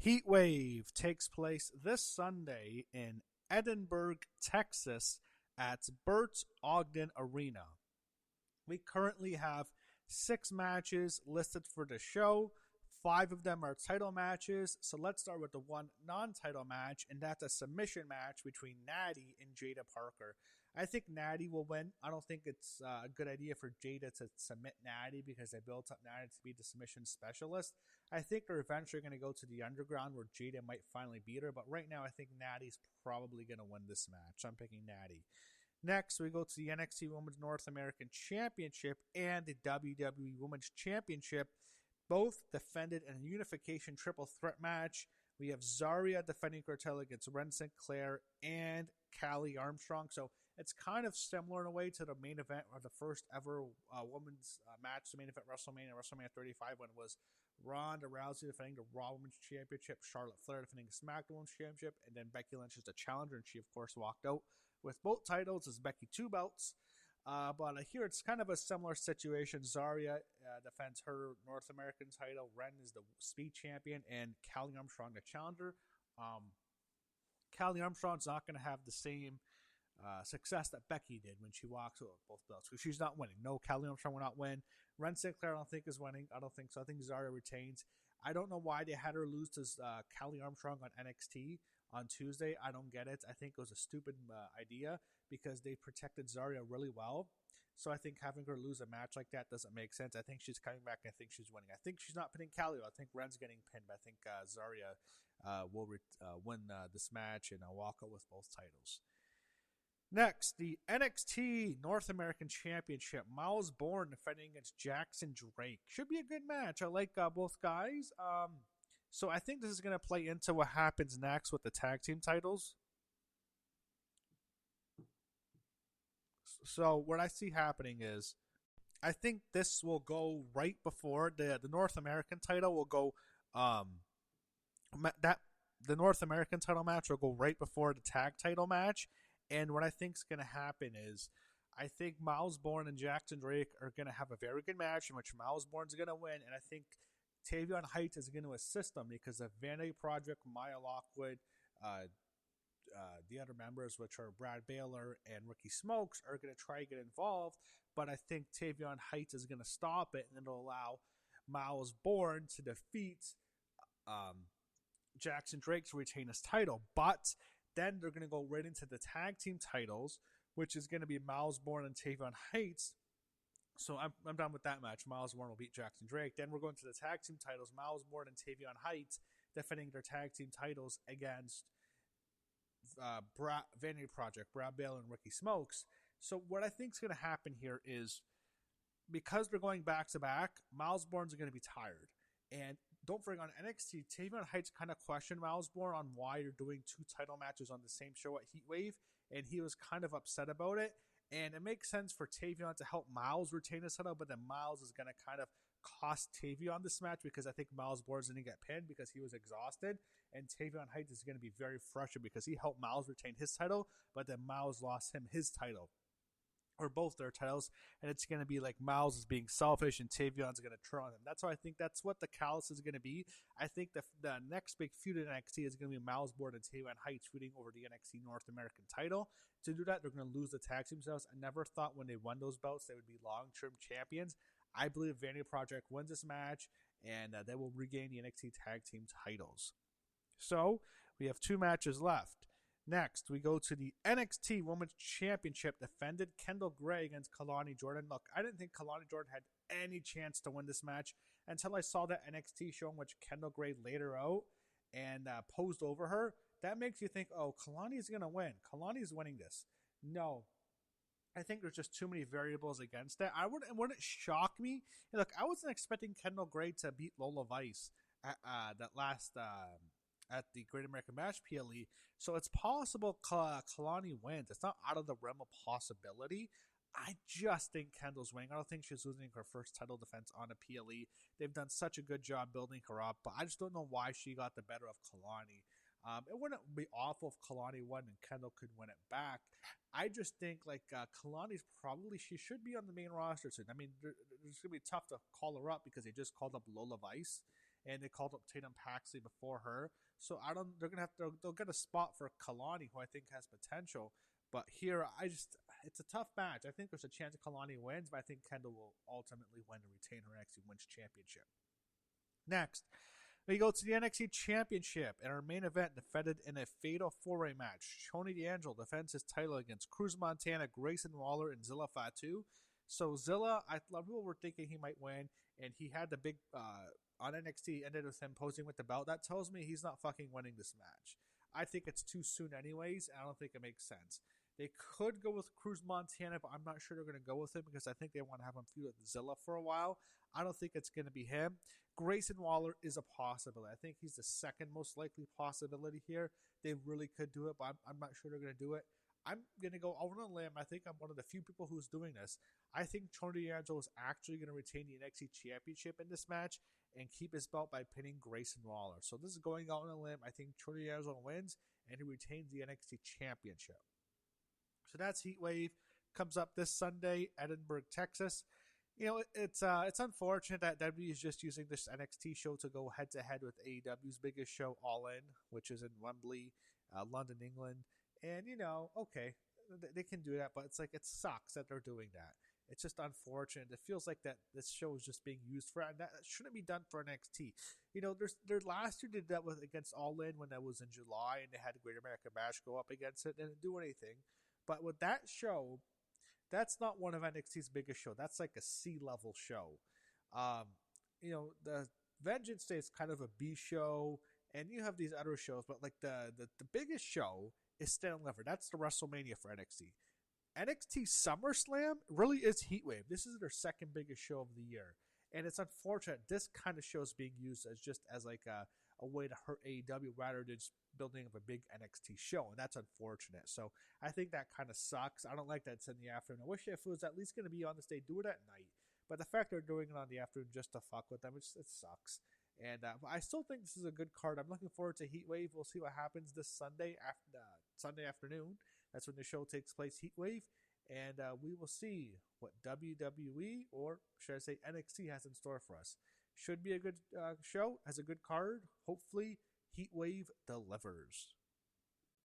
Heatwave takes place this Sunday in Edinburg, Texas at Bert's Ogden Arena. We currently have 6 matches listed for the show. 5 of them are title matches. So let's start with the one non-title match, and that's a submission match between Nattie and Jaida Parker. I think Nattie will win. I don't think it's a good idea for Jaida to submit Nattie because they built up Nattie to be the submission specialist. I think they're eventually going to go to the underground where Jaida might finally beat her, but right now I think Nattie's probably going to win this match. I'm picking Nattie. Next, we go to the NXT Women's North American Championship and the WWE Women's Championship, both defended in a unification triple threat match. We have Zaria defending her title against Wren, Sinclair, and Callie Armstrong. So it's kind of similar in a way to the main event or the first ever women's match, the main event WrestleMania 35, when it was Ronda Rousey defending the Raw Women's Championship, Charlotte Flair defending the SmackDown Women's Championship, and then Becky Lynch is the challenger, and she, of course, walked out with both titles as Becky 2 belts. But here it's kind of a similar situation. Zaria defends her North American title. Wren is the Speed Champion, and Callie Armstrong the challenger. Callie Armstrong's not going to have the same success that Becky did when she walks with both belts, because she's not winning. No, Callie Armstrong will not win. Wren Sinclair, I don't think, is winning. I don't think so. I think Zaria retains. I don't know why they had her lose to Callie Armstrong on NXT on Tuesday. I don't get it. I think it was a stupid idea because they protected Zaria really well. So I think having her lose a match like that doesn't make sense. I think she's coming back. I think she's winning. I think she's not pinning Callie. I think Wren's getting pinned. But I think Zaria will win this match and walk out with both titles. Next, the NXT North American Championship. Myles Borne defending against Jackson Drake. Should be a good match. I like both guys. So I think this is going to play into what happens next with the tag team titles. So what I see happening is, I think this will go right before the North American title will go. The North American title match will go right before the tag title match. And what I think is going to happen is, I think Myles Borne and Jackson Drake are going to have a very good match in which Myles Borne is going to win. And I think Tavion Heights is going to assist them because the Vanity Project, Maya Lockwood, the other members, which are Brad Baylor and Ricky Smokes, are going to try to get involved. But I think Tavion Heights is going to stop it, and it'll allow Myles Borne to defeat Jackson Drake to retain his title. But then they're going to go right into the tag team titles, which is going to be Myles Borne and Tavion Heights. So I'm done with that match. Myles Borne will beat Jackson Drake. Then we're going to the tag team titles. Myles Borne and Tavion Heights defending their tag team titles against Vanity Project, Brad Baylor, and Ricky Smokes. So what I think is going to happen here is, because they're going back to back, Myles Borne's going to be tired. And don't forget, on NXT, Tavion Heights kind of questioned Myles Borne on why you're doing 2 title matches on the same show at Heatwave, and he was kind of upset about it. And it makes sense for Tavion to help Myles retain his title, but then Myles is going to kind of cost Tavion this match because I think Myles Borne is going to get pinned because he was exhausted, and Tavion Heights is going to be very frustrated because he helped Myles retain his title, but then Myles lost him his title, or both their titles, and it's going to be like Myles is being selfish and Tavion's going to turn on him. That's why I think that's what the callus is going to be. I think the next big feud in NXT is going to be Myles Borne and Tavion Heights feuding over the NXT North American title. To do that, they're going to lose the tag team titles. I never thought when they won those belts they would be long-term champions. I believe Vanity Project wins this match, and they will regain the NXT tag team titles. So we have 2 matches left. Next, we go to the NXT Women's Championship, defended Kendal Gray against Kelani Jordan. Look, I didn't think Kelani Jordan had any chance to win this match until I saw that NXT show in which Kendal Gray laid her out and posed over her. That makes you think, oh, Kelani is going to win. Kelani is winning this. No. I think there's just too many variables against it. It wouldn't shock me. Look, I wasn't expecting Kendal Gray to beat Lola Vice at at the Great American Bash PLE. So it's possible Kelani wins. It's not out of the realm of possibility. I just think Kendall's winning. I don't think she's losing her first title defense on a PLE. They've done such a good job building her up, but I just don't know why she got the better of Kelani. It wouldn't be awful if Kelani won and Kendal could win it back. I just think Kelani's she should be on the main roster soon. I mean, it's going to be tough to call her up because they just called up Lola Vice. and they called up Tatum Paxley before her. So they'll get a spot for Kelani, who I think has potential. But here, it's a tough match. I think there's a chance Kelani wins, but I think Kendal will ultimately win and retain her NXT Women's Championship. Next, we go to the NXT Championship, and our main event defended in a fatal four-way match. Tony D'Angelo defends his title against Cruz Montana, Grayson Waller, and Zilla Fatu. So Zilla, a lot of people were thinking he might win, and he had the big on NXT ended with him posing with the belt. That tells me he's not fucking winning this match. I think it's too soon anyways, and I don't think it makes sense. They could go with Cruz Montana, but I'm not sure they're going to go with him because I think they want to have him feud with Zilla for a while. I don't think it's going to be him. Grayson Waller is a possibility. I think he's the second most likely possibility here. They really could do it, but I'm not sure they're going to do it. I'm going to go over on a limb. I think I'm one of the few people who's doing this. I think Tony D'Angelo is actually going to retain the NXT Championship in this match and keep his belt by pinning Grayson Waller. So this is going out on a limb. I think Tony D'Angelo wins and he retains the NXT Championship. So that's Heatwave. Comes up this Sunday, Edinburg, Texas. You know, it's unfortunate that WWE is just using this NXT show to go head-to-head with AEW's biggest show, All In, which is in Wembley, London, England. And, you know, okay, they can do that, but it's like it sucks that they're doing that. It's just unfortunate. It feels like that this show is just being used for, and that shouldn't be done for NXT. You know, their last year did that with against All In when that was in July, and they had the Great American Bash go up against it. They didn't do anything. But with that show, that's not one of NXT's biggest show. That's like a C-level show. You know, the Vengeance Day is kind of a B show, and you have these other shows, but like the biggest show is Stand and Deliver. That's the WrestleMania for NXT. NXT SummerSlam really is Heatwave. This is their second biggest show of the year. And it's unfortunate this kind of show is being used as just as like a way to hurt AEW rather than just building up a big NXT show. And that's unfortunate. So I think that kind of sucks. I don't like that it's in the afternoon. I wish if it was at least going to be on this day, do it at night. But the fact they're doing it on the afternoon just to fuck with them, it sucks. And I still think this is a good card. I'm looking forward to Heatwave. We'll see what happens this Sunday Sunday afternoon. That's when the show takes place, Heatwave. And we will see what WWE, or should I say NXT, has in store for us. Should be a good show, has a good card. Hopefully, Heatwave delivers.